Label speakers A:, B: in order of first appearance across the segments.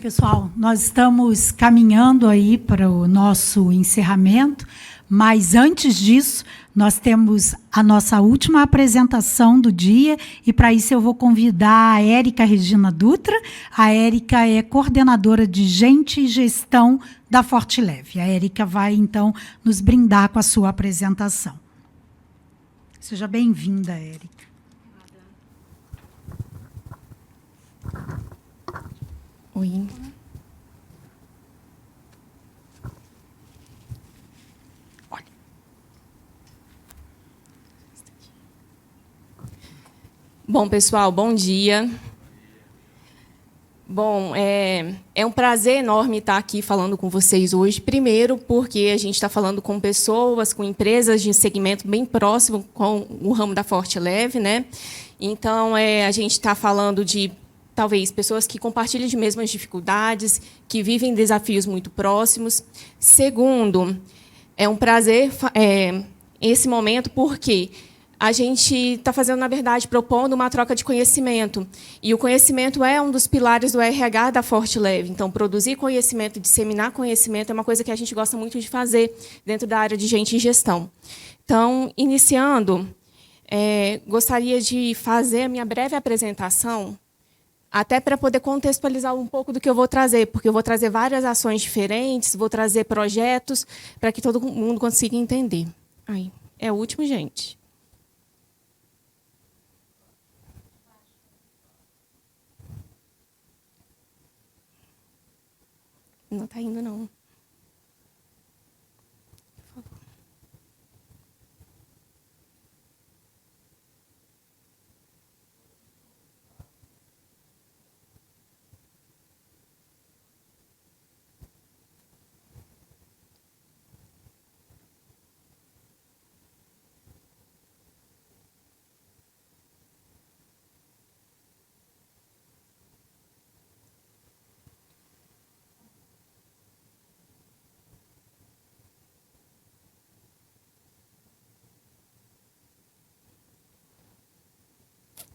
A: pessoal, nós estamos caminhando aí para o nosso encerramento, mas antes disso, nós temos a nossa última apresentação do dia, e para isso eu vou convidar a Érica Regina Dutra. A Érica é coordenadora de Gente e Gestão da Fortileve. A Érica vai, então, nos brindar com a sua apresentação. Seja bem-vinda, Érica.
B: Oi.
A: Olha.
B: Bom, pessoal, bom dia. Bom, é um prazer enorme estar aqui falando com vocês hoje. Primeiro, porque a gente está falando com pessoas, com empresas de segmento bem próximo com o ramo da Fortileve, né? Então, a gente está falando de talvez pessoas que compartilham de mesmas dificuldades, que vivem desafios muito próximos. Segundo, é um prazer esse momento, porque a gente está fazendo, na verdade, propondo uma troca de conhecimento. E o conhecimento é um dos pilares do RH da Fortileve. Então, produzir conhecimento, disseminar conhecimento é uma coisa que a gente gosta muito de fazer dentro da área de gente e gestão. Então, iniciando, gostaria de fazer a minha breve apresentação, até para poder contextualizar um pouco do que eu vou trazer, porque eu vou trazer várias ações diferentes, vou trazer projetos, para que todo mundo consiga entender. Aí, é o último, gente. Não está indo, não. Por favor.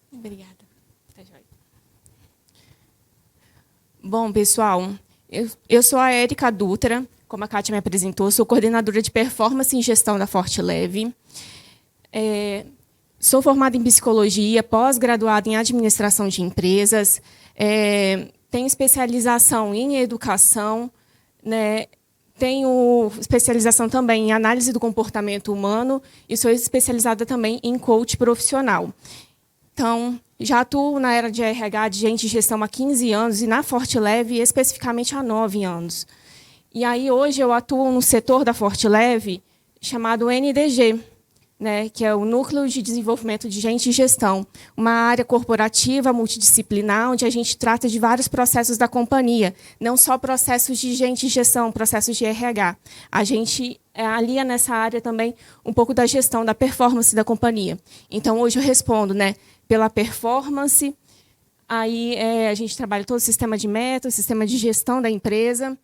B: Obrigada. Tá joia. Bom, pessoal, eu sou a Érica Dutra, como a Kátia me apresentou, sou coordenadora de performance em gestão da Fortileve. Sou formada em psicologia, pós-graduada em administração de empresas, tenho especialização em educação, né? Tenho especialização também em análise do comportamento humano e sou especializada também em coach profissional. Então, já atuo na área de RH, de gente de gestão, há 15 anos, e na Fortileve, especificamente, há 9 anos. E aí, hoje, eu atuo no setor da Fortileve, chamado NDG, né, que é o Núcleo de Desenvolvimento de Gente e Gestão, uma área corporativa multidisciplinar, onde a gente trata de vários processos da companhia, não só processos de gente e gestão, processos de RH. A gente alia nessa área também um pouco da gestão, da performance da companhia. Então, hoje eu respondo, né, pela performance, aí a gente trabalha todo o sistema de metas, sistema de gestão da empresa.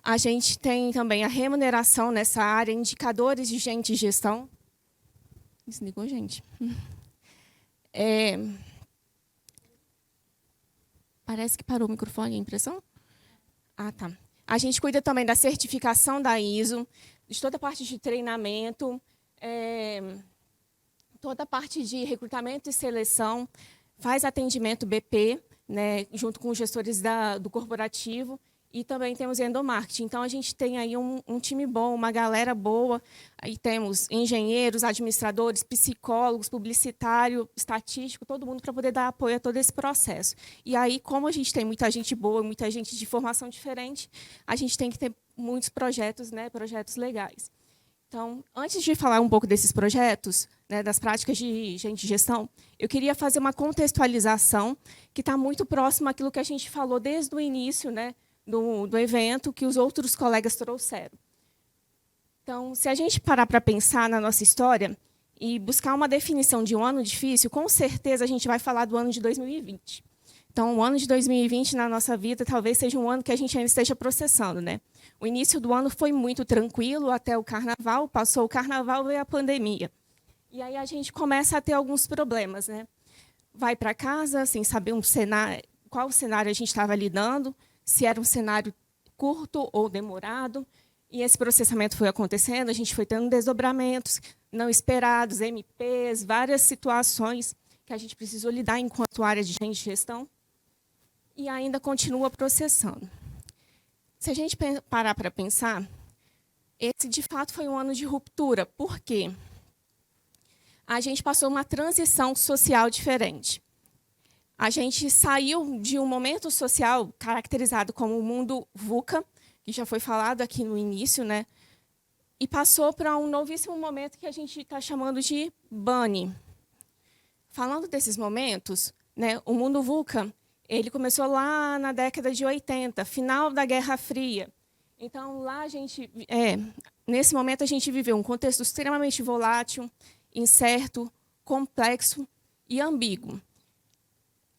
B: A gente tem também a remuneração nessa área, indicadores de gente e gestão. Desligou, gente? Parece que parou o microfone, a impressão? Ah, tá. A gente cuida também da certificação da ISO, de toda a parte de treinamento, toda a parte de recrutamento e seleção, faz atendimento BP, né, junto com os gestores do corporativo, e também temos endomarketing. Então, a gente tem aí um time bom, uma galera boa. Aí temos engenheiros, administradores, psicólogos, publicitário, estatístico, todo mundo para poder dar apoio a todo esse processo. E aí, como a gente tem muita gente boa, muita gente de formação diferente, a gente tem que ter muitos projetos, né, projetos legais. Então, antes de falar um pouco desses projetos, né, das práticas de gente de gestão, eu queria fazer uma contextualização que está muito próxima àquilo que a gente falou desde o início, né, do evento, que os outros colegas trouxeram. Então, se a gente parar para pensar na nossa história e buscar uma definição de um ano difícil, com certeza a gente vai falar do ano de 2020. Então, o ano de 2020, na nossa vida, talvez seja um ano que a gente ainda esteja processando, né? O início do ano foi muito tranquilo até o carnaval, passou o carnaval, veio a pandemia. E aí a gente começa a ter alguns problemas, né? Vai para casa sem saber qual cenário a gente estava lidando, se era um cenário curto ou demorado. E esse processamento foi acontecendo, a gente foi tendo desdobramentos não esperados, MPs, várias situações que a gente precisou lidar enquanto área de gestão, e ainda continua processando. Se a gente parar para pensar, esse, de fato, foi um ano de ruptura. Por quê? A gente passou uma transição social diferente. A gente saiu de um momento social caracterizado como o mundo VUCA, que já foi falado aqui no início, né? E passou para um novíssimo momento que a gente está chamando de BANI. Falando desses momentos, né, o mundo VUCA ele começou lá na década de 80, final da Guerra Fria. Então, lá nesse momento, a gente viveu um contexto extremamente volátil, incerto, complexo e ambíguo.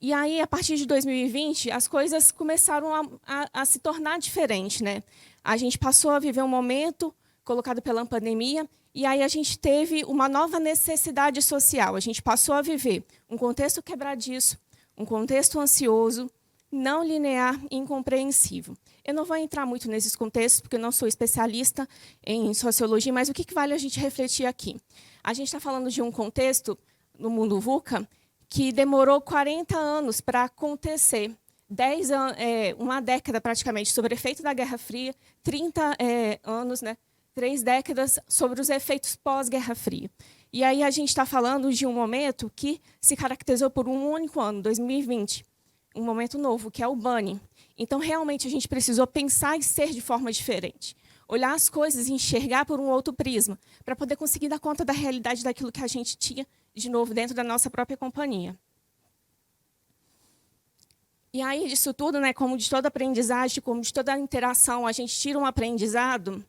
B: E aí, a partir de 2020, as coisas começaram a se tornar diferentes, né? A gente passou a viver um momento colocado pela pandemia, e aí a gente teve uma nova necessidade social. A gente passou a viver um contexto quebradiço, um contexto ansioso, não linear e incompreensível. Eu não vou entrar muito nesses contextos, porque eu não sou especialista em sociologia, mas o que vale a gente refletir aqui? A gente está falando de um contexto, no mundo VUCA, que demorou 40 anos para acontecer. 10 anos, uma década praticamente sobre o efeito da Guerra Fria, 30 anos, né? 3 décadas sobre os efeitos pós-Guerra Fria. E aí a gente está falando de um momento que se caracterizou por um único ano, 2020, um momento novo, que é o BANI. Então, realmente, a gente precisou pensar e ser de forma diferente. Olhar as coisas e enxergar por um outro prisma, para poder conseguir dar conta da realidade daquilo que a gente tinha, de novo, dentro da nossa própria companhia. E aí, disso tudo, né, como de toda aprendizagem, como de toda interação, a gente tira um aprendizado.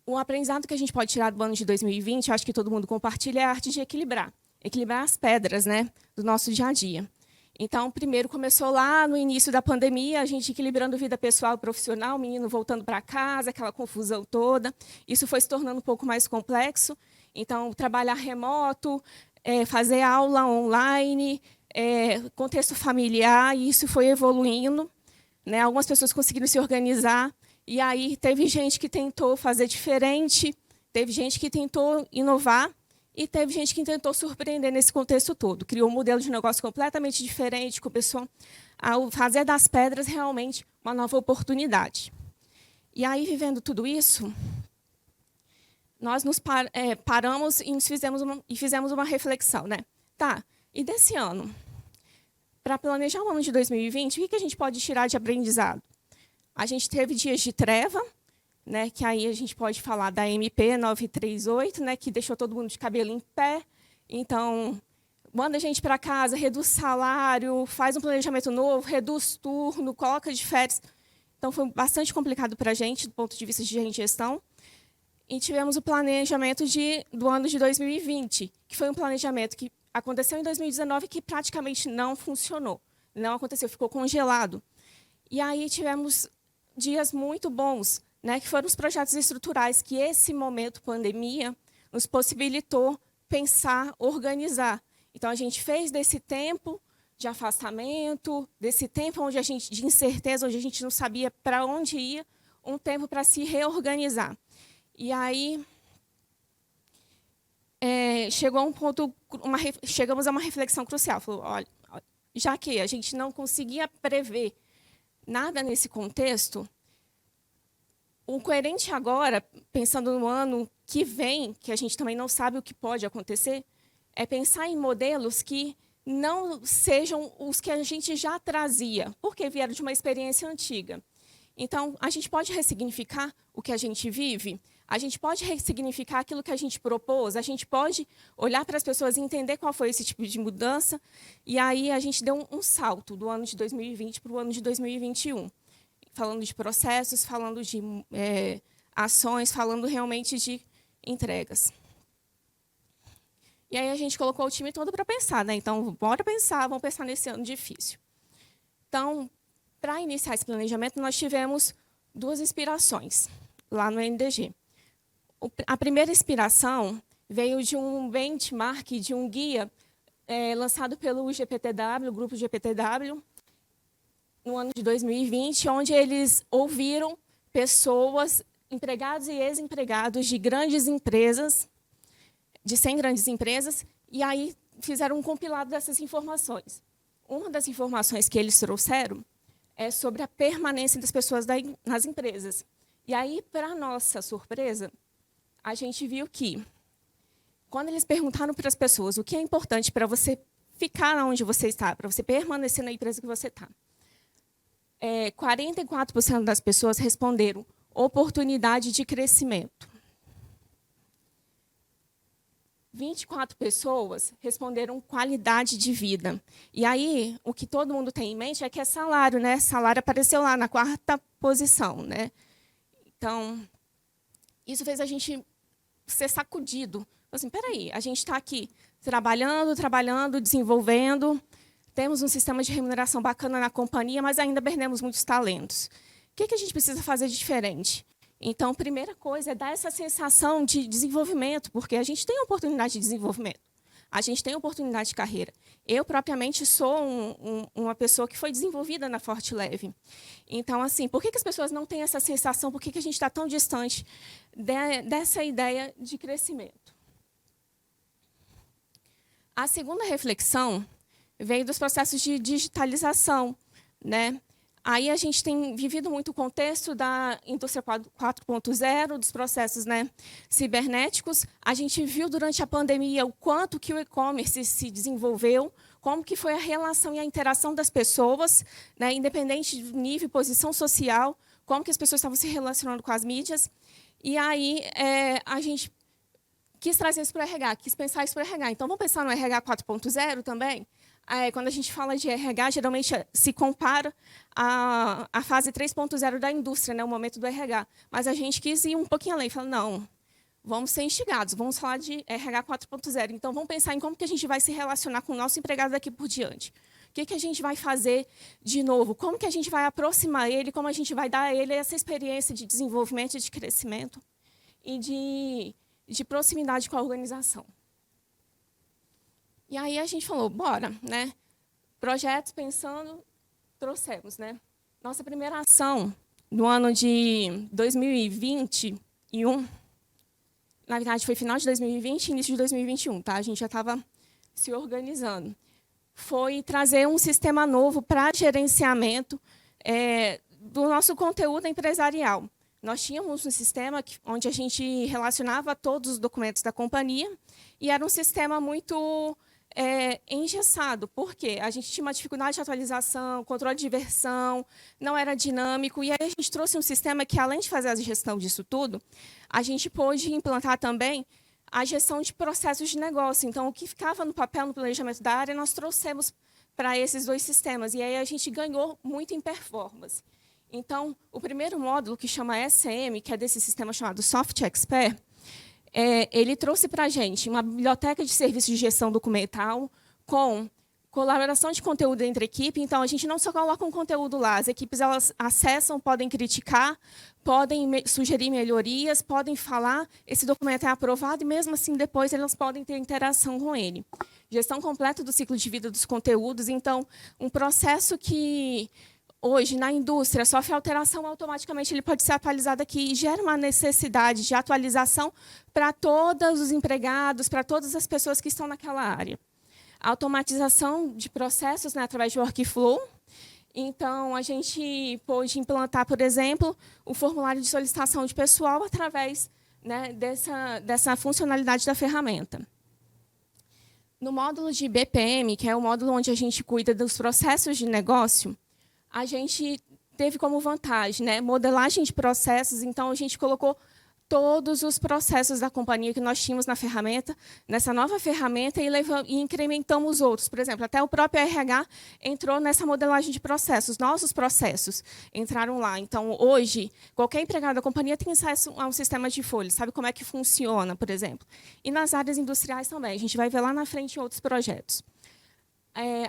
B: O aprendizado que a gente pode tirar do ano de 2020, eu acho que todo mundo compartilha, é a arte de equilibrar. Equilibrar as pedras, né, do nosso dia a dia. Então, primeiro começou lá no início da pandemia, a gente equilibrando vida pessoal e profissional, o menino voltando para casa, aquela confusão toda. Isso foi se tornando um pouco mais complexo. Então, trabalhar remoto, fazer aula online, contexto familiar, e isso foi evoluindo, né? Algumas pessoas conseguiram se organizar. E aí teve gente que tentou fazer diferente, teve gente que tentou inovar e teve gente que tentou surpreender nesse contexto todo. Criou um modelo de negócio completamente diferente, começou a fazer das pedras realmente uma nova oportunidade. E aí, vivendo tudo isso, nós nos paramos e fizemos uma reflexão, né? Tá, e desse ano? Para planejar o ano de 2020, o que a gente pode tirar de aprendizado? A gente teve dias de treva, né, que aí a gente pode falar da MP 938, né, que deixou todo mundo de cabelo em pé. Então, manda a gente para casa, reduz salário, faz um planejamento novo, reduz turno, coloca de férias. Então, foi bastante complicado para a gente, do ponto de vista de gestão. E tivemos o planejamento do ano de 2020, que foi um planejamento que aconteceu em 2019 que praticamente não funcionou. Não aconteceu, ficou congelado. E aí tivemos dias muito bons, né, que foram os projetos estruturais, que esse momento pandemia nos possibilitou pensar, organizar. Então, a gente fez desse tempo de afastamento, desse tempo de incerteza, onde a gente não sabia para onde ia, um tempo para se reorganizar. E aí, chegou a um ponto, chegamos a uma reflexão crucial. Falou, olha, já que a gente não conseguia prever nada nesse contexto, o coerente agora, pensando no ano que vem, que a gente também não sabe o que pode acontecer, é pensar em modelos que não sejam os que a gente já trazia, porque vieram de uma experiência antiga. Então, a gente pode ressignificar o que a gente vive, a gente pode ressignificar aquilo que a gente propôs, a gente pode olhar para as pessoas e entender qual foi esse tipo de mudança, e aí a gente deu um salto do ano de 2020 para o ano de 2021, falando de processos, falando de ações, falando realmente de entregas. E aí a gente colocou o time todo para pensar, né? Então, bora pensar, vamos pensar nesse ano difícil. Então, para iniciar esse planejamento, nós tivemos 2 inspirações lá no NDG. A primeira inspiração veio de um benchmark, de um guia lançado pelo GPTW, o grupo GPTW, no ano de 2020, onde eles ouviram pessoas, empregados e ex-empregados de grandes empresas, de 100 grandes empresas, e aí fizeram um compilado dessas informações. Uma das informações que eles trouxeram é sobre a permanência das pessoas nas empresas. E aí, para nossa surpresa, a gente viu que, quando eles perguntaram para as pessoas o que é importante para você ficar onde você está, para você permanecer na empresa que você está, 44% das pessoas responderam oportunidade de crescimento. 24 pessoas responderam qualidade de vida. E aí, o que todo mundo tem em mente é que é salário, né? Salário apareceu lá na 4ª posição, né? Então, isso fez a gente ser sacudido. Assim, peraí, a gente está aqui trabalhando, desenvolvendo, temos um sistema de remuneração bacana na companhia, mas ainda perdemos muitos talentos. O que a gente precisa fazer de diferente? Então, a primeira coisa é dar essa sensação de desenvolvimento, porque a gente tem oportunidade de desenvolvimento, a gente tem oportunidade de carreira. Eu, propriamente, sou uma pessoa que foi desenvolvida na Forte Leve. Então, assim, por que as pessoas não têm essa sensação? Por que a gente está tão distante dessa ideia de crescimento? A segunda reflexão veio dos processos de digitalização, né? Aí a gente tem vivido muito o contexto da indústria 4.0, dos processos, né, cibernéticos. A gente viu durante a pandemia o quanto que o e-commerce se desenvolveu, como que foi a relação e a interação das pessoas, né, independente do nível e posição social, como que as pessoas estavam se relacionando com as mídias. E aí a gente quis trazer isso para o RH, quis pensar isso para o RH. Então, vamos pensar no RH 4.0 também? Quando a gente fala de RH, geralmente se compara à fase 3.0 da indústria, né, o momento do RH. Mas a gente quis ir um pouquinho além, falando, não, vamos ser instigados, vamos falar de RH 4.0. Então, vamos pensar em como que a gente vai se relacionar com o nosso empregado daqui por diante. O que a gente vai fazer de novo? Como que a gente vai aproximar ele? Como a gente vai dar a ele essa experiência de desenvolvimento e de crescimento e de proximidade com a organização? E aí a gente falou, bora, né? Projetos pensando, trouxemos, né? Nossa primeira ação no ano de 2021, na verdade foi final de 2020 e início de 2021, tá? A gente já estava se organizando. Foi trazer um sistema novo para gerenciamento do nosso conteúdo empresarial. Nós tínhamos um sistema onde a gente relacionava todos os documentos da companhia e era um sistema muito engessado. Por quê? A gente tinha uma dificuldade de atualização, controle de versão, não era dinâmico. E aí a gente trouxe um sistema que, além de fazer a gestão disso tudo, a gente pôde implantar também a gestão de processos de negócio. Então, o que ficava no papel, no planejamento da área, nós trouxemos para esses dois sistemas. E aí a gente ganhou muito em performance. Então, o primeiro módulo, que chama SM, que é desse sistema chamado Soft Expert, ele trouxe para a gente uma biblioteca de serviços de gestão documental com colaboração de conteúdo entre equipe. Então, a gente não só coloca um conteúdo lá, as equipes elas acessam, podem criticar, podem sugerir melhorias, podem falar, esse documento é aprovado, e mesmo assim, depois, elas podem ter interação com ele. Gestão completa do ciclo de vida dos conteúdos. Então, um processo que hoje, na indústria, sofre alteração, automaticamente ele pode ser atualizado aqui e gera uma necessidade de atualização para todos os empregados, para todas as pessoas que estão naquela área. Automatização de processos, né, através de workflow. Então, a gente pôde implantar, por exemplo, o formulário de solicitação de pessoal através, né, dessa funcionalidade da ferramenta. No módulo de BPM, que é o módulo onde a gente cuida dos processos de negócio, a gente teve como vantagem, né, modelagem de processos. Então, a gente colocou todos os processos da companhia que nós tínhamos na ferramenta, nessa nova ferramenta, e incrementamos outros. Por exemplo, até o próprio RH entrou nessa modelagem de processos. Nossos processos entraram lá. Então, hoje, qualquer empregado da companhia tem acesso a um sistema de folha, sabe como é que funciona, por exemplo. E nas áreas industriais também. A gente vai ver lá na frente em outros projetos.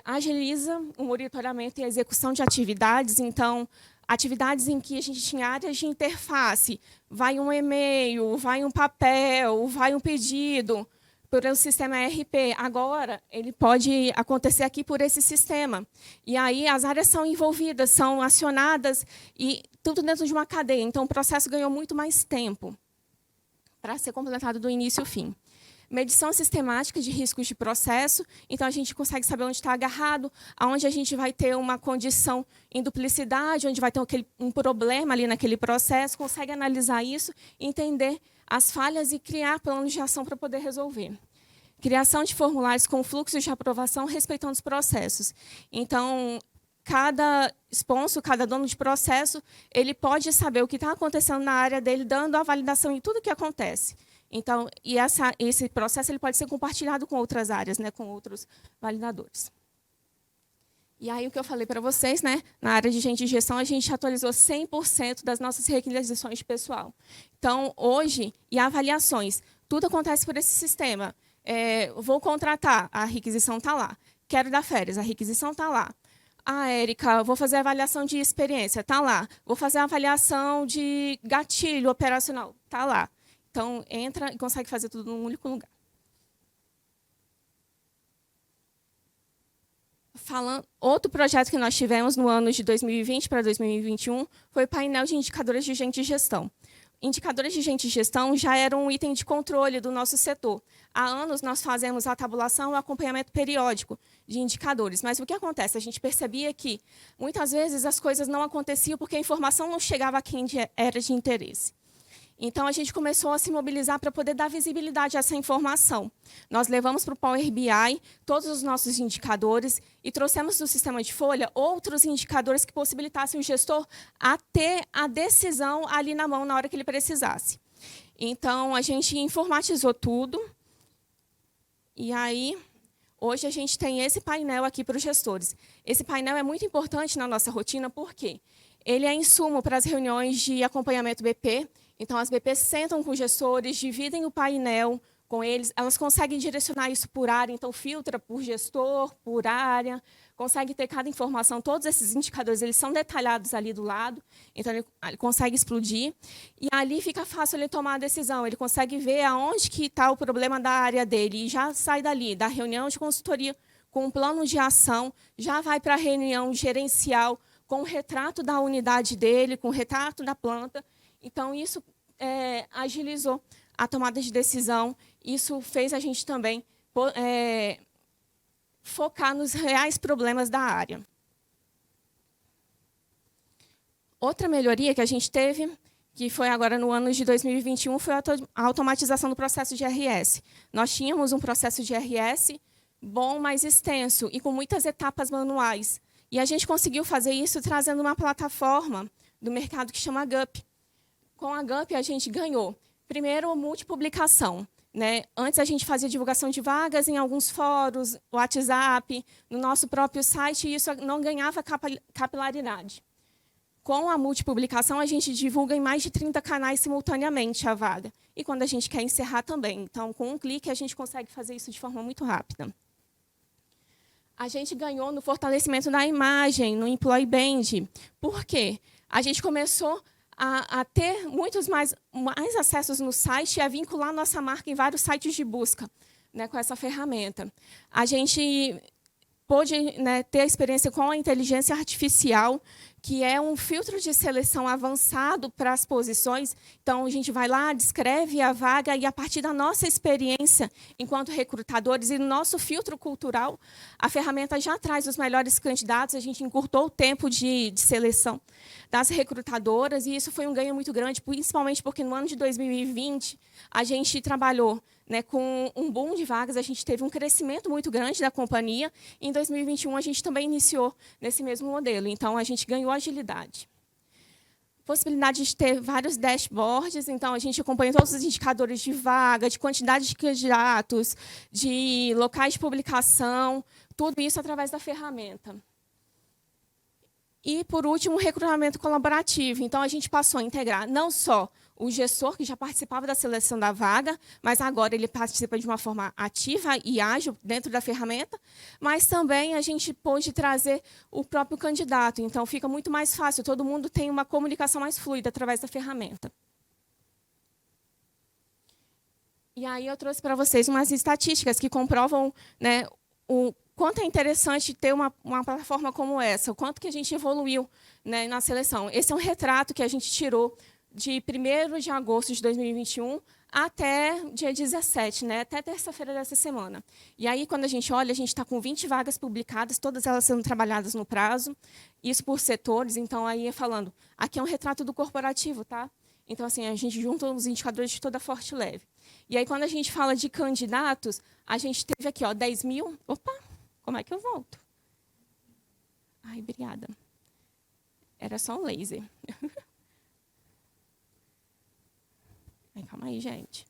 B: Agiliza o monitoramento e a execução de atividades. Então, atividades em que a gente tinha áreas de interface, vai um e-mail, vai um papel, vai um pedido, por o sistema ERP. Agora, ele pode acontecer aqui por esse sistema. E aí as áreas são envolvidas, são acionadas, e tudo dentro de uma cadeia. Então, o processo ganhou muito mais tempo para ser completado do início ao fim. Medição sistemática de riscos de processo. Então, a gente consegue saber onde está agarrado, aonde a gente vai ter uma condição em duplicidade, onde vai ter um problema ali naquele processo, consegue analisar isso, entender as falhas e criar planos de ação para poder resolver. Criação de formulários com fluxos de aprovação respeitando os processos. Então, cada sponsor, cada dono de processo, ele pode saber o que está acontecendo na área dele, dando a validação em tudo o que acontece. Então, esse processo ele pode ser compartilhado com outras áreas, né, com outros validadores. E aí, o que eu falei para vocês, né, na área de gente de gestão, a gente atualizou 100% das nossas requisições de pessoal. Então, hoje, e avaliações, tudo acontece por esse sistema. Vou contratar, a requisição está lá. Quero dar férias, a requisição está lá. Érica, vou fazer a avaliação de experiência, está lá. Vou fazer a avaliação de gatilho operacional, está lá. Então, entra e consegue fazer tudo num único lugar. Outro projeto que nós tivemos no ano de 2020 para 2021 foi o painel de indicadores de gente de gestão. Indicadores de gente de gestão já eram um item de controle do nosso setor. Há anos nós fazemos a tabulação e o acompanhamento periódico de indicadores. Mas o que acontece? A gente percebia que, muitas vezes, as coisas não aconteciam porque a informação não chegava a quem era de interesse. Então, a gente começou a se mobilizar para poder dar visibilidade a essa informação. Nós levamos para o Power BI todos os nossos indicadores e trouxemos do sistema de folha outros indicadores que possibilitassem o gestor a ter a decisão ali na mão na hora que ele precisasse. Então, a gente informatizou tudo. E aí, hoje a gente tem esse painel aqui para os gestores. Esse painel é muito importante na nossa rotina, porque ele é insumo para as reuniões de acompanhamento BP. Então, as BPs sentam com os gestores, dividem o painel com eles, elas conseguem direcionar isso por área, então filtra por gestor, por área, consegue ter cada informação, todos esses indicadores eles são detalhados ali do lado, então ele consegue explodir, e ali fica fácil ele tomar a decisão, ele consegue ver aonde que está o problema da área dele, e já sai dali, da reunião de consultoria com um plano de ação, já vai para a reunião gerencial com o retrato da unidade dele, com o retrato da planta. Então, isso agilizou a tomada de decisão. Isso fez a gente também focar nos reais problemas da área. Outra melhoria que a gente teve, que foi agora no ano de 2021, foi a automatização do processo de RS. Nós tínhamos um processo de RS bom, mas extenso, e com muitas etapas manuais. E a gente conseguiu fazer isso trazendo uma plataforma do mercado que chama GUP. Com a GUP, a gente ganhou, primeiro, multipublicação. Né? Antes, a gente fazia divulgação de vagas em alguns fóruns, WhatsApp, no nosso próprio site, e isso não ganhava capilaridade. Com a multipublicação, a gente divulga em mais de 30 canais simultaneamente a vaga. E quando a gente quer encerrar também. Então, com um clique, a gente consegue fazer isso de forma muito rápida. A gente ganhou no fortalecimento da imagem, no Employee Band. Por quê? A gente começou a ter muitos mais acessos no site e a vincular nossa marca em vários sites de busca, né, com essa ferramenta. A gente pôde, né, ter a experiência com a inteligência artificial, que é um filtro de seleção avançado para as posições. Então, a gente vai lá, descreve a vaga e, a partir da nossa experiência enquanto recrutadores e do nosso filtro cultural, a ferramenta já traz os melhores candidatos. A gente encurtou o tempo de seleção das recrutadoras e isso foi um ganho muito grande, principalmente porque no ano de 2020 a gente trabalhou, né, com um boom de vagas, a gente teve um crescimento muito grande da companhia. E em 2021, a gente também iniciou nesse mesmo modelo. Então, a gente ganhou agilidade. Possibilidade de ter vários dashboards. Então, a gente acompanha todos os indicadores de vaga, de quantidade de candidatos, de locais de publicação, tudo isso através da ferramenta. E, por último, o recrutamento colaborativo. Então, a gente passou a integrar não só o gestor, que já participava da seleção da vaga, mas agora ele participa de uma forma ativa e ágil dentro da ferramenta, mas também a gente pôde trazer o próprio candidato. Então, fica muito mais fácil, todo mundo tem uma comunicação mais fluida através da ferramenta. E aí eu trouxe para vocês umas estatísticas que comprovam, né, o quanto é interessante ter uma plataforma como essa, o quanto que a gente evoluiu, né, na seleção. Esse é um retrato que a gente tirou de 1º de agosto de 2021 até dia 17, né, até terça-feira dessa semana. E aí, quando a gente olha, a gente está com 20 vagas publicadas, todas elas sendo trabalhadas no prazo, isso por setores. Então, aí falando, aqui é um retrato do corporativo, tá? Então, assim, a gente junta os indicadores de toda a Forte Leve. E aí, quando a gente fala de candidatos, a gente teve aqui, ó, 10 mil... Opa, como é que eu volto? Ai, obrigada. Era só um laser. Ai, calma aí, gente.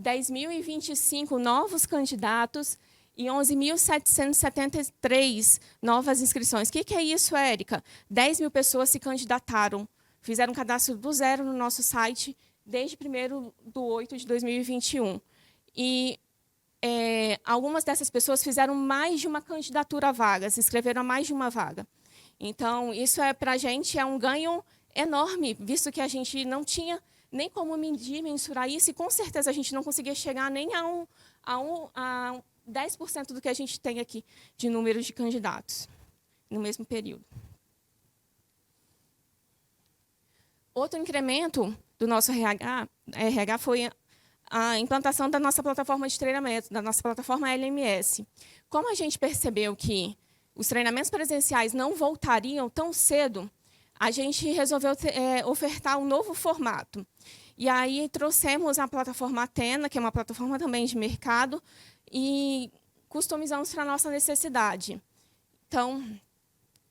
B: 10.025 novos candidatos e 11.773 novas inscrições. O que é isso, Érica? 10 mil pessoas se candidataram, fizeram um cadastro do zero no nosso site desde 1º de 8 de 2021. E algumas dessas pessoas fizeram mais de uma candidatura à vaga, se inscreveram a mais de uma vaga. Então, isso para a gente é um ganho enorme, visto que a gente não tinha nem como medir, mensurar isso, e com certeza a gente não conseguia chegar nem a 10% do que a gente tem aqui de número de candidatos no mesmo período. Outro incremento do nosso RH foi a implantação da nossa plataforma de treinamento, da nossa plataforma LMS. Como a gente percebeu que os treinamentos presenciais não voltariam tão cedo, a gente resolveu ofertar um novo formato. E aí trouxemos a plataforma Atena, que é uma plataforma também de mercado, e customizamos para a nossa necessidade. Então,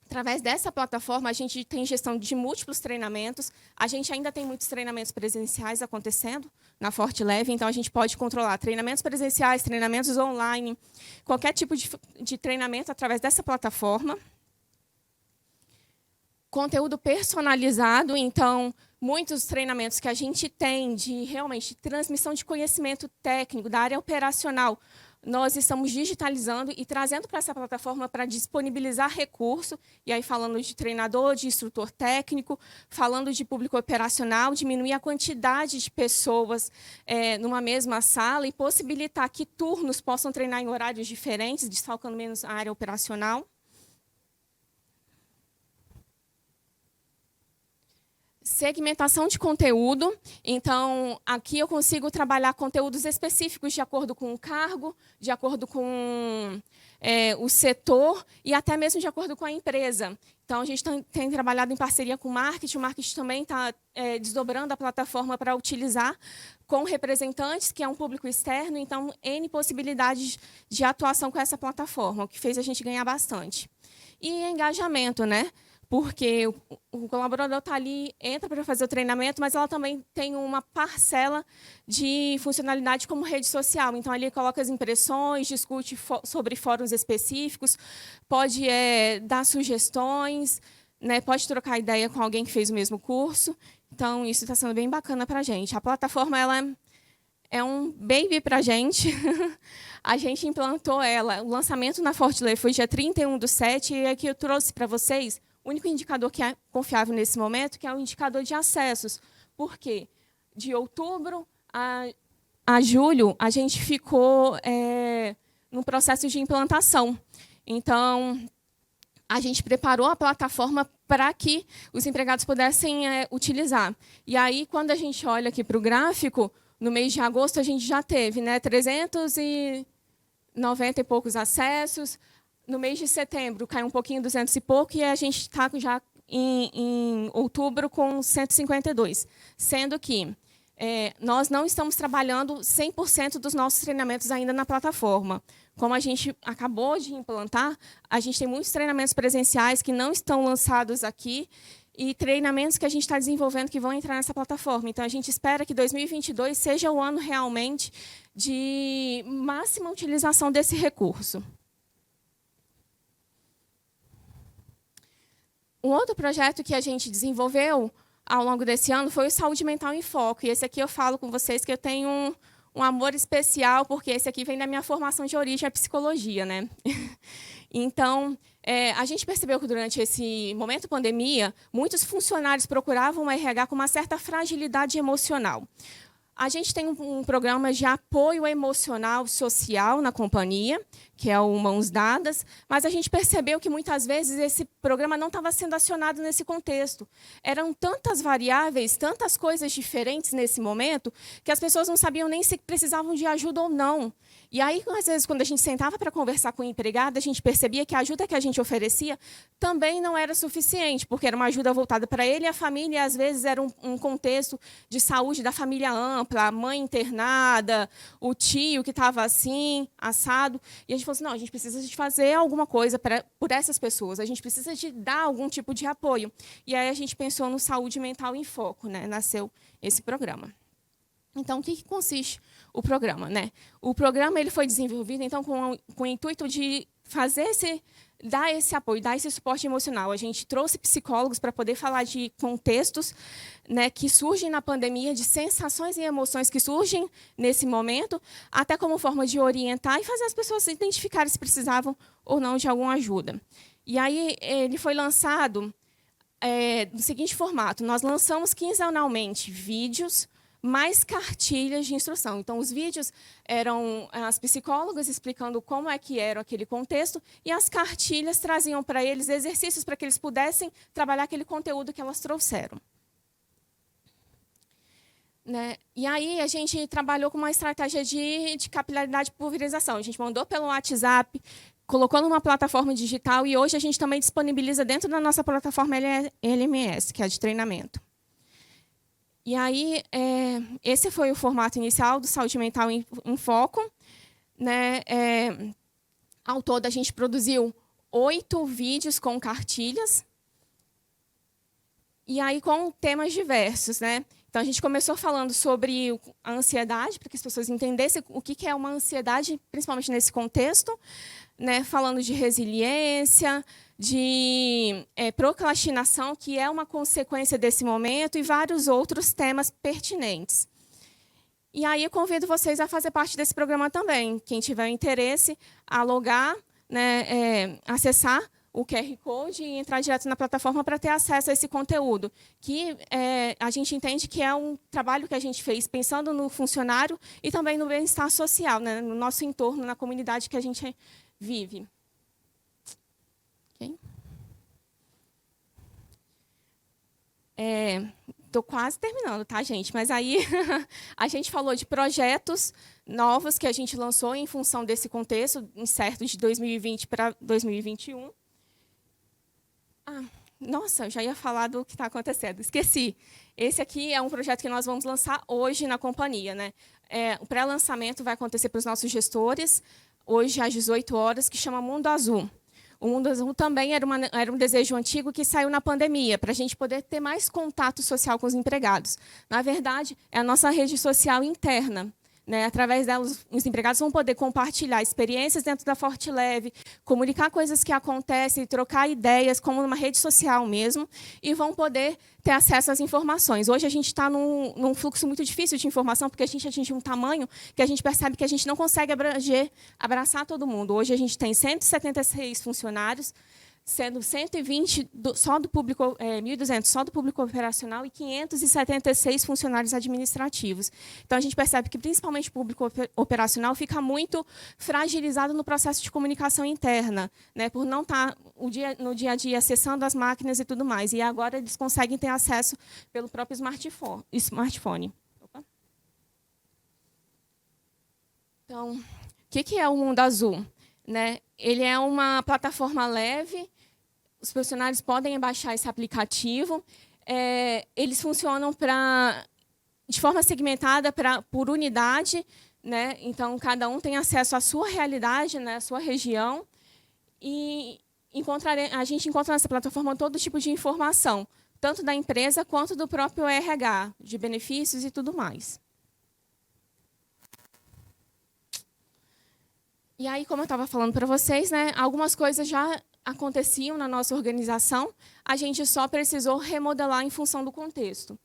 B: através dessa plataforma, a gente tem gestão de múltiplos treinamentos. A gente ainda tem muitos treinamentos presenciais acontecendo na Forte Leve, então a gente pode controlar treinamentos presenciais, treinamentos online, qualquer tipo de treinamento através dessa plataforma. Conteúdo personalizado, então, muitos treinamentos que a gente tem de realmente transmissão de conhecimento técnico da área operacional, nós estamos digitalizando e trazendo para essa plataforma para disponibilizar recurso, e aí falando de treinador, de instrutor técnico, falando de público operacional, diminuir a quantidade de pessoas numa mesma sala e possibilitar que turnos possam treinar em horários diferentes, desfalcando menos a área operacional. Segmentação de conteúdo. Então, aqui eu consigo trabalhar conteúdos específicos de acordo com o cargo, de acordo com o setor e até mesmo de acordo com a empresa. Então, a gente tem trabalhado em parceria com o marketing também está desdobrando a plataforma para utilizar com representantes, que é um público externo, então, N possibilidades de atuação com essa plataforma, o que fez a gente ganhar bastante. E engajamento, né? Porque o colaborador está ali, entra para fazer o treinamento, mas ela também tem uma parcela de funcionalidade como rede social. Então, ali coloca as impressões, discute sobre fóruns específicos, pode dar sugestões, né, pode trocar ideia com alguém que fez o mesmo curso. Então, isso está sendo bem bacana para a gente. A plataforma ela é um baby para a gente. A gente implantou ela. O lançamento na Forte Leve foi dia 31/7, e aqui eu trouxe para vocês o único indicador que é confiável nesse momento, que é o indicador de acessos. Por quê? De outubro a julho, a gente ficou no processo de implantação. Então, a gente preparou a plataforma para que os empregados pudessem utilizar. E aí, quando a gente olha aqui para o gráfico, no mês de agosto, a gente já teve 390 e poucos acessos. No mês de setembro, caiu um pouquinho, 200 e pouco, e a gente está já em outubro com 152. Sendo que nós não estamos trabalhando 100% dos nossos treinamentos ainda na plataforma. Como a gente acabou de implantar, a gente tem muitos treinamentos presenciais que não estão lançados aqui e treinamentos que a gente está desenvolvendo que vão entrar nessa plataforma. Então, a gente espera que 2022 seja o ano realmente de máxima utilização desse recurso. Um outro projeto que a gente desenvolveu ao longo desse ano foi o Saúde Mental em Foco. E esse aqui eu falo com vocês que eu tenho um amor especial, porque esse aqui vem da minha formação de origem, a psicologia, né? Então, a gente percebeu que durante esse momento pandemia, muitos funcionários procuravam o RH com uma certa fragilidade emocional. A gente tem um programa de apoio emocional social na companhia, que é o Mãos Dadas, mas a gente percebeu que, muitas vezes, esse programa não estava sendo acionado nesse contexto. Eram tantas variáveis, tantas coisas diferentes nesse momento, que as pessoas não sabiam nem se precisavam de ajuda ou não. E aí, às vezes, quando a gente sentava para conversar com o empregado, a gente percebia que a ajuda que a gente oferecia também não era suficiente, porque era uma ajuda voltada para ele e a família, às vezes, era um contexto de saúde da família ampla, a mãe internada, o tio que estava assim, assado. E a gente falou assim, não, a gente precisa de fazer alguma coisa por essas pessoas, a gente precisa de dar algum tipo de apoio. E aí a gente pensou no Saúde Mental em Foco, né? Nasceu esse programa. Então, o que consiste o programa, né? O programa ele foi desenvolvido então com o intuito de dar esse apoio, dar esse suporte emocional. A gente trouxe psicólogos para poder falar de contextos, né, que surgem na pandemia, de sensações e emoções que surgem nesse momento, até como forma de orientar e fazer as pessoas identificarem se precisavam ou não de alguma ajuda. E aí ele foi lançado no seguinte formato: nós lançamos quinzenalmente vídeos mais cartilhas de instrução. Então, os vídeos eram as psicólogas explicando como é que era aquele contexto e as cartilhas traziam para eles exercícios para que eles pudessem trabalhar aquele conteúdo que elas trouxeram. Né? E aí, a gente trabalhou com uma estratégia de capilaridade e pulverização. A gente mandou pelo WhatsApp, colocou numa plataforma digital e hoje a gente também disponibiliza dentro da nossa plataforma LMS, que é a de treinamento. E aí, esse foi o formato inicial do Saúde Mental em Foco. Né? Ao todo, a gente produziu 8 vídeos com cartilhas, e aí com temas diversos. Né? Então, a gente começou falando sobre a ansiedade, para que as pessoas entendessem o que é uma ansiedade, principalmente nesse contexto, né? Falando de resiliência, de procrastinação, que é uma consequência desse momento, e vários outros temas pertinentes. E aí eu convido vocês a fazer parte desse programa também. Quem tiver interesse, a logar, né, acessar o QR Code e entrar direto na plataforma para ter acesso a esse conteúdo, que a gente entende que é um trabalho que a gente fez pensando no funcionário e também no bem-estar social, né, no nosso entorno, na comunidade que a gente vive. Okay. Estou quase terminando, tá, gente? Mas aí a gente falou de projetos novos que a gente lançou em função desse contexto incerto de 2020 para 2021. Nossa, eu já ia falar do que está acontecendo. Esqueci. Esse aqui é um projeto que nós vamos lançar hoje na companhia. Né? O pré-lançamento vai acontecer para os nossos gestores, hoje às 18 horas, que chama Mundo Azul. O Mundo Azul também era um desejo antigo que saiu na pandemia, para a gente poder ter mais contato social com os empregados. Na verdade, é a nossa rede social interna. Né? Através dela, os empregados vão poder compartilhar experiências dentro da Forte Leve, comunicar coisas que acontecem, trocar ideias, como numa rede social mesmo, e vão poder ter acesso às informações. Hoje a gente está num fluxo muito difícil de informação, porque a gente atingiu um tamanho que a gente percebe que a gente não consegue abraçar todo mundo. Hoje a gente tem 176 funcionários, sendo 120 só do público, 1.200 só do público operacional e 576 funcionários administrativos. Então, a gente percebe que, principalmente, o público operacional fica muito fragilizado no processo de comunicação interna, né, por não estar no dia a dia acessando as máquinas e tudo mais. E agora eles conseguem ter acesso pelo próprio smartphone. Opa. Então, o que é o Mundo Azul? Né? Ele é uma plataforma leve, os funcionários podem baixar esse aplicativo, eles funcionam de forma segmentada por unidade, né? Então, cada um tem acesso à sua realidade, né? À sua região, e a gente encontra nessa plataforma todo tipo de informação, tanto da empresa quanto do próprio RH, de benefícios e tudo mais. E aí, como eu estava falando para vocês, né, algumas coisas já aconteciam na nossa organização, a gente só precisou remodelar em função do contexto.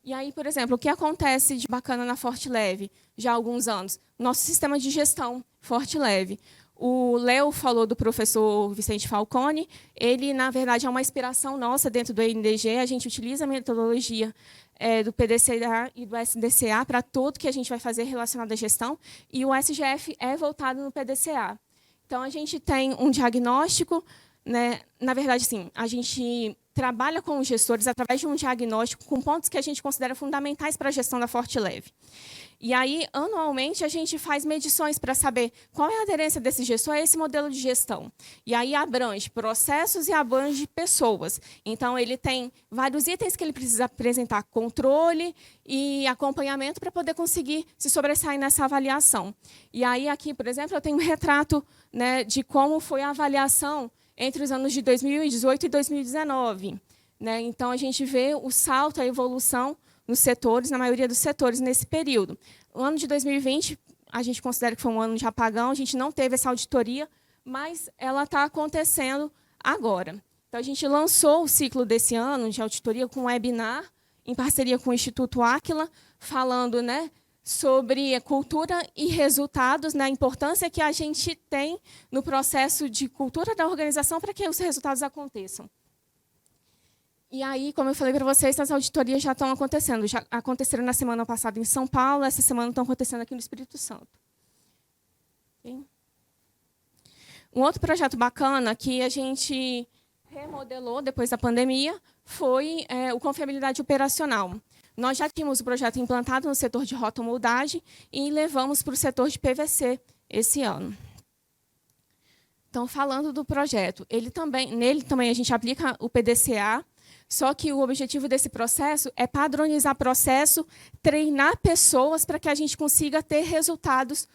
B: E aí, por exemplo, o que acontece de bacana na Forte Leve já há alguns anos? Nosso sistema de gestão Forte Leve. O Léo falou do professor Vicente Falcone. Ele, na verdade, é uma inspiração nossa dentro do NDG. A gente utiliza a metodologia do PDCA e do SDCA para tudo que a gente vai fazer relacionado à gestão. E o SGF é voltado no PDCA. Então, a gente tem um diagnóstico, né? Na verdade, sim, a gente trabalha com os gestores através de um diagnóstico com pontos que a gente considera fundamentais para a gestão da Forte Leve. E aí, anualmente, a gente faz medições para saber qual é a aderência desse gestor a esse modelo de gestão. E aí abrange processos e abrange pessoas. Então, ele tem vários itens que ele precisa apresentar controle e acompanhamento para poder conseguir se sobressair nessa avaliação. E aí, aqui, por exemplo, eu tenho um retrato, né, de como foi a avaliação entre os anos de 2018 e 2019. Né? Então, a gente vê o salto, a evolução nos setores, na maioria dos setores, nesse período. O ano de 2020, a gente considera que foi um ano de apagão, a gente não teve essa auditoria, mas ela está acontecendo agora. Então, a gente lançou o ciclo desse ano de auditoria com um webinar, em parceria com o Instituto Áquila, falando, né, sobre cultura e resultados, né, a importância que a gente tem no processo de cultura da organização para que os resultados aconteçam. E aí, como eu falei para vocês, as auditorias já estão acontecendo. Já aconteceram na semana passada em São Paulo, essa semana estão acontecendo aqui no Espírito Santo. Okay? Um outro projeto bacana que a gente remodelou depois da pandemia foi o Confiabilidade Operacional. Nós já tínhamos o projeto implantado no setor de rotomoldagem e levamos para o setor de PVC esse ano. Então, falando do projeto, nele também a gente aplica o PDCA, só que o objetivo desse processo é padronizar processo, treinar pessoas para que a gente consiga ter resultados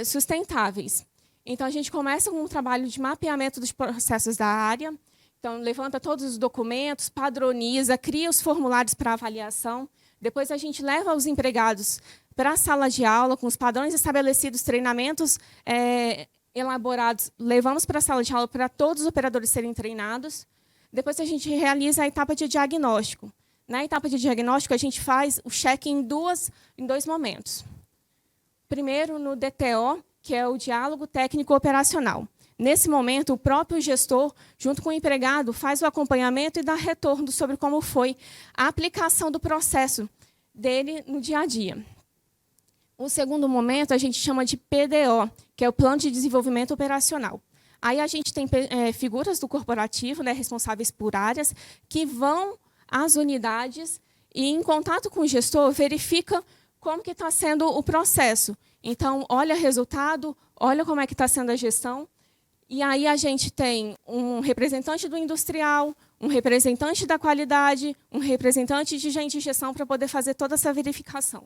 B: sustentáveis. Então, a gente começa com um trabalho de mapeamento dos processos da área. Então, levanta todos os documentos, padroniza, cria os formulários para avaliação. Depois, a gente leva os empregados para a sala de aula, com os padrões estabelecidos, treinamentos elaborados, levamos para a sala de aula para todos os operadores serem treinados. Depois, a gente realiza a etapa de diagnóstico. Na etapa de diagnóstico, a gente faz o check em dois momentos. Primeiro, no DTO, que é o Diálogo Técnico Operacional. Nesse momento, o próprio gestor, junto com o empregado, faz o acompanhamento e dá retorno sobre como foi a aplicação do processo dele no dia a dia. O segundo momento, a gente chama de PDO, que é o Plano de Desenvolvimento Operacional. Aí a gente tem figuras do corporativo, né, responsáveis por áreas, que vão às unidades e, em contato com o gestor, verifica como que está sendo o processo. Então, olha o resultado, olha como é que está sendo a gestão. E aí a gente tem um representante do industrial, um representante da qualidade, um representante de gente de gestão para poder fazer toda essa verificação.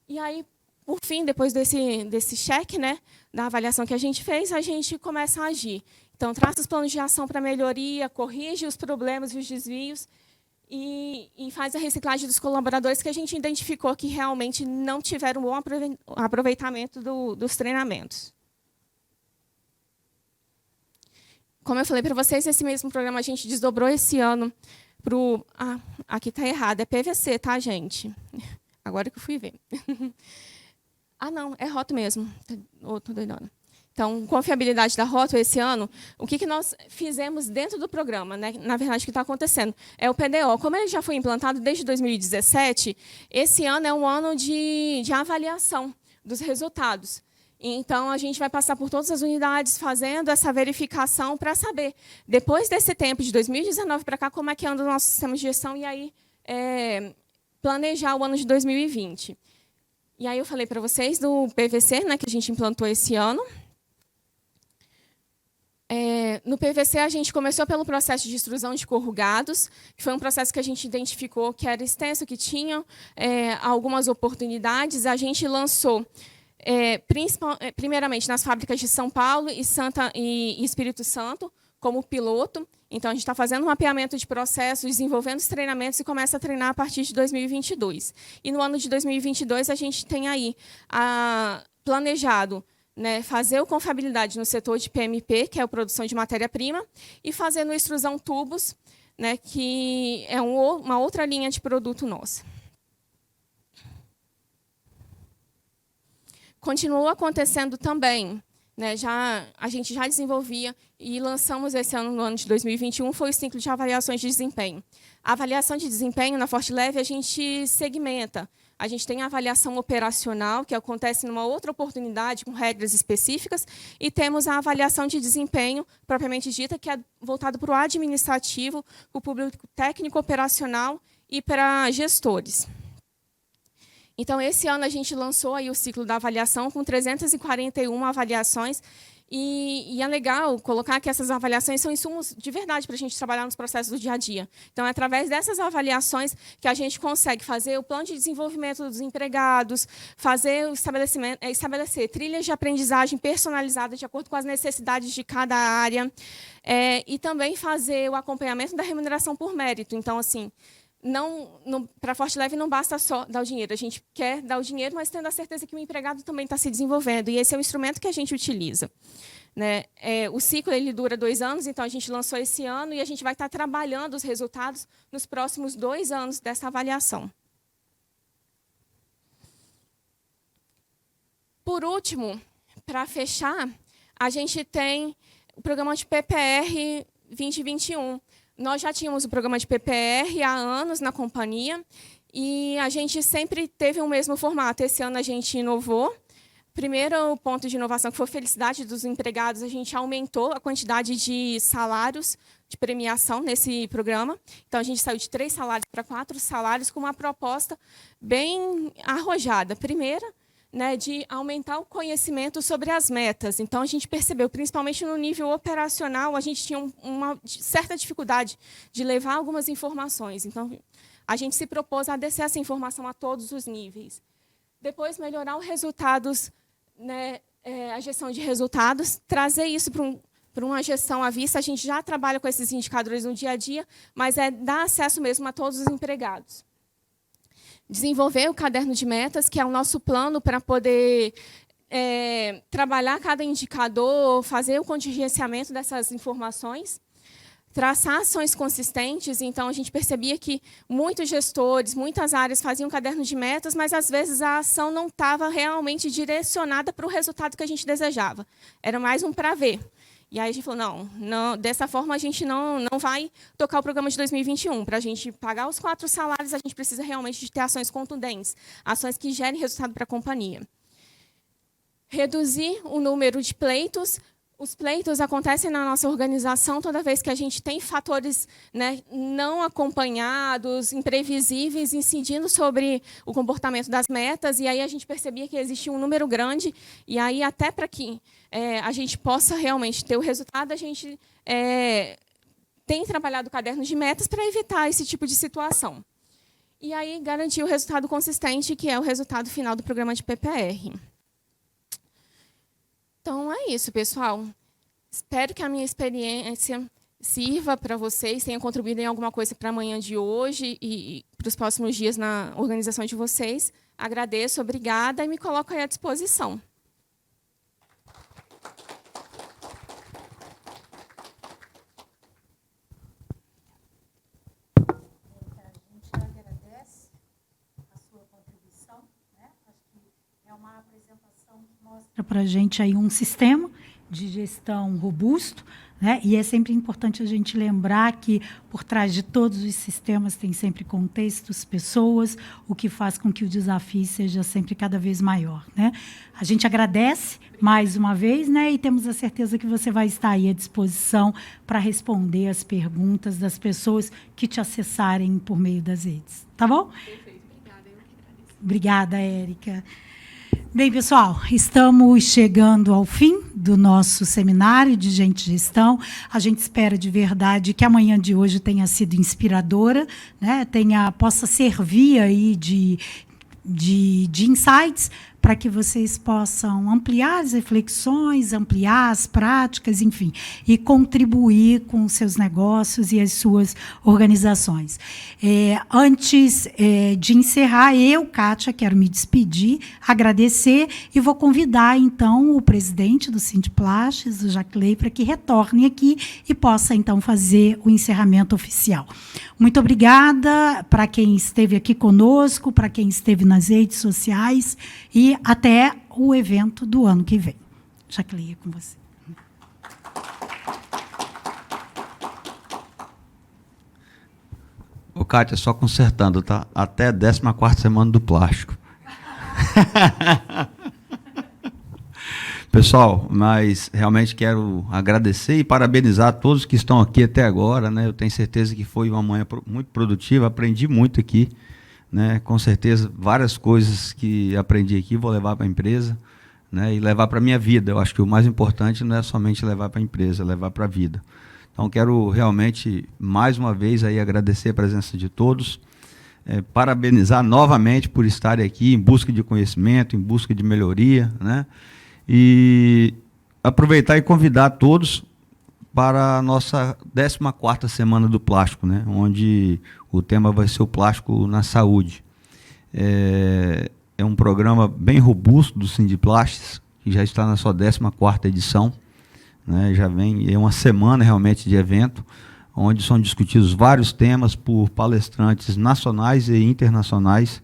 B: E aí, por fim, depois desse cheque, né, da avaliação que a gente fez, a gente começa a agir. Então, traça os planos de ação para melhoria, corrige os problemas e os desvios e faz a reciclagem dos colaboradores que a gente identificou que realmente não tiveram um bom aproveitamento dos treinamentos. Como eu falei para vocês, esse mesmo programa a gente desdobrou esse ano para o... aqui está errado, é PVC, tá, gente? Agora que eu fui ver. Não, é ROTO mesmo. Tô doidona. Então, confiabilidade da ROTO esse ano, o que nós fizemos dentro do programa, né? Na verdade, o que está acontecendo é o PDO. Como ele já foi implantado desde 2017, esse ano é um ano de avaliação dos resultados. Então, a gente vai passar por todas as unidades fazendo essa verificação para saber, depois desse tempo, de 2019 para cá, como é que anda o nosso sistema de gestão e aí planejar o ano de 2020. E aí eu falei para vocês do PVC, né, que a gente implantou esse ano. No PVC, a gente começou pelo processo de extrusão de corrugados, que foi um processo que a gente identificou que era extenso, que tinha algumas oportunidades. A gente lançou, primeiramente, nas fábricas de São Paulo e Espírito Santo, como piloto. Então, a gente está fazendo um mapeamento de processos, desenvolvendo os treinamentos e começa a treinar a partir de 2022. E no ano de 2022, a gente tem aí planejado, né, fazer o confiabilidade no setor de PMP, que é a produção de matéria-prima, e fazer no extrusão tubos, né, que é uma outra linha de produto nossa. Continua acontecendo também né, a gente já desenvolvia e lançamos esse ano, no ano de 2021, foi o ciclo de avaliações de desempenho. A avaliação de desempenho na Forte Leve a gente segmenta. A gente tem a avaliação operacional, que acontece numa outra oportunidade, com regras específicas, e temos a avaliação de desempenho, propriamente dita, que é voltado para o administrativo, para o público técnico operacional e para gestores. Então, esse ano a gente lançou aí o ciclo da avaliação com 341 avaliações, e é legal colocar que essas avaliações são insumos de verdade para a gente trabalhar nos processos do dia a dia. Então, é através dessas avaliações que a gente consegue fazer o plano de desenvolvimento dos empregados, fazer o estabelecer trilhas de aprendizagem personalizadas de acordo com as necessidades de cada área, e também fazer o acompanhamento da remuneração por mérito. Então, assim, para a Forte Leve não basta só dar o dinheiro, a gente quer dar o dinheiro, mas tendo a certeza que o empregado também está se desenvolvendo, e esse é o instrumento que a gente utiliza. Né? O ciclo ele dura 2 anos, então a gente lançou esse ano e a gente vai estar trabalhando os resultados nos próximos 2 anos dessa avaliação. Por último, para fechar, a gente tem o programa de PPR 2021. Nós já tínhamos o programa de PPR há anos na companhia e a gente sempre teve o mesmo formato. Esse ano a gente inovou. Primeiro ponto de inovação, que foi a felicidade dos empregados, a gente aumentou a quantidade de salários de premiação nesse programa. Então, a gente saiu de 3 salários para 4 salários com uma proposta bem arrojada. Primeira, né, de aumentar o conhecimento sobre as metas. Então, a gente percebeu, principalmente no nível operacional, a gente tinha uma certa dificuldade de levar algumas informações. Então, a gente se propôs a descer essa informação a todos os níveis. Depois, melhorar os resultados, né, a gestão de resultados, trazer isso para uma gestão à vista. A gente já trabalha com esses indicadores no dia a dia, mas dar acesso mesmo a todos os empregados. Desenvolver o caderno de metas, que é o nosso plano para poder trabalhar cada indicador, fazer o contingenciamento dessas informações, traçar ações consistentes. Então, a gente percebia que muitos gestores, muitas áreas faziam caderno de metas, mas, às vezes, a ação não estava realmente direcionada para o resultado que a gente desejava. Era mais um para ver. E aí a gente falou, não, dessa forma a gente não vai tocar o programa de 2021. Para a gente pagar os 4 salários, a gente precisa realmente de ter ações contundentes, ações que gerem resultado para a companhia. Reduzir o número de pleitos. Os pleitos acontecem na nossa organização toda vez que a gente tem fatores, né, não acompanhados, imprevisíveis, incidindo sobre o comportamento das metas, e aí a gente percebia que existia um número grande, e aí até para que a gente possa realmente ter o resultado, a gente tem trabalhado o caderno de metas para evitar esse tipo de situação. E aí garantir o resultado consistente, que é o resultado final do programa de PPR. Então, é isso, pessoal. Espero que a minha experiência sirva para vocês, tenha contribuído em alguma coisa para a manhã de hoje e para os próximos dias na organização de vocês. Agradeço, obrigada e me coloco aí à disposição.
A: A gente agradece a sua contribuição, né? Acho que é uma apresentação que mostra para a gente aí um sistema de gestão robusto, né? E é sempre importante a gente lembrar que por trás de todos os sistemas tem sempre contextos, pessoas, o que faz com que o desafio seja sempre cada vez maior, né? A gente agradece mais uma vez, né? E temos a certeza que você vai estar aí à disposição para responder as perguntas das pessoas que te acessarem por meio das redes, tá bom?
B: Perfeito, obrigada. Eu que agradeço.
A: Obrigada, Érica. Bem, pessoal, estamos chegando ao fim do nosso seminário de Gente e Gestão. A gente espera de verdade que a manhã de hoje tenha sido inspiradora, né? Possa servir aí de insights para que vocês possam ampliar as reflexões, ampliar as práticas, enfim, e contribuir com os seus negócios e as suas organizações. Antes de encerrar, eu, Kátia, quero me despedir, agradecer e vou convidar, então, o presidente do Sindplages, o Jacley, para que retorne aqui e possa, então, fazer o encerramento oficial. Muito obrigada para quem esteve aqui conosco, para quem esteve nas redes sociais e até o evento do ano que vem. Jaqueline, é com você.
C: Ô, Kátia, só consertando, tá? Até a 14ª semana do plástico. Pessoal, mas realmente quero agradecer e parabenizar todos que estão aqui até agora, né? Eu tenho certeza que foi uma manhã muito produtiva, aprendi muito aqui, né? Com certeza, várias coisas que aprendi aqui vou levar para a empresa, né? E levar para a minha vida. Eu acho que o mais importante não é somente levar para a empresa, é levar para a vida. Então, quero realmente, mais uma vez, aí, agradecer a presença de todos, parabenizar novamente por estarem aqui em busca de conhecimento, em busca de melhoria, né? E aproveitar e convidar todos para a nossa 14ª Semana do Plástico, né? Onde o tema vai ser o plástico na saúde. É um programa bem robusto do Sindiplastes, que já está na sua 14ª edição, né? Já vem, é uma semana realmente de evento, onde são discutidos vários temas por palestrantes nacionais e internacionais.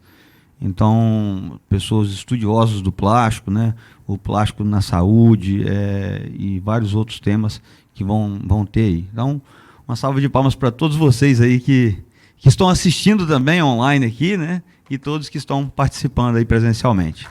C: Então, pessoas estudiosas do plástico, né? O plástico na saúde e vários outros temas que vão ter aí. Então, uma salva de palmas para todos vocês aí que estão assistindo também online aqui, né? E todos que estão participando aí presencialmente.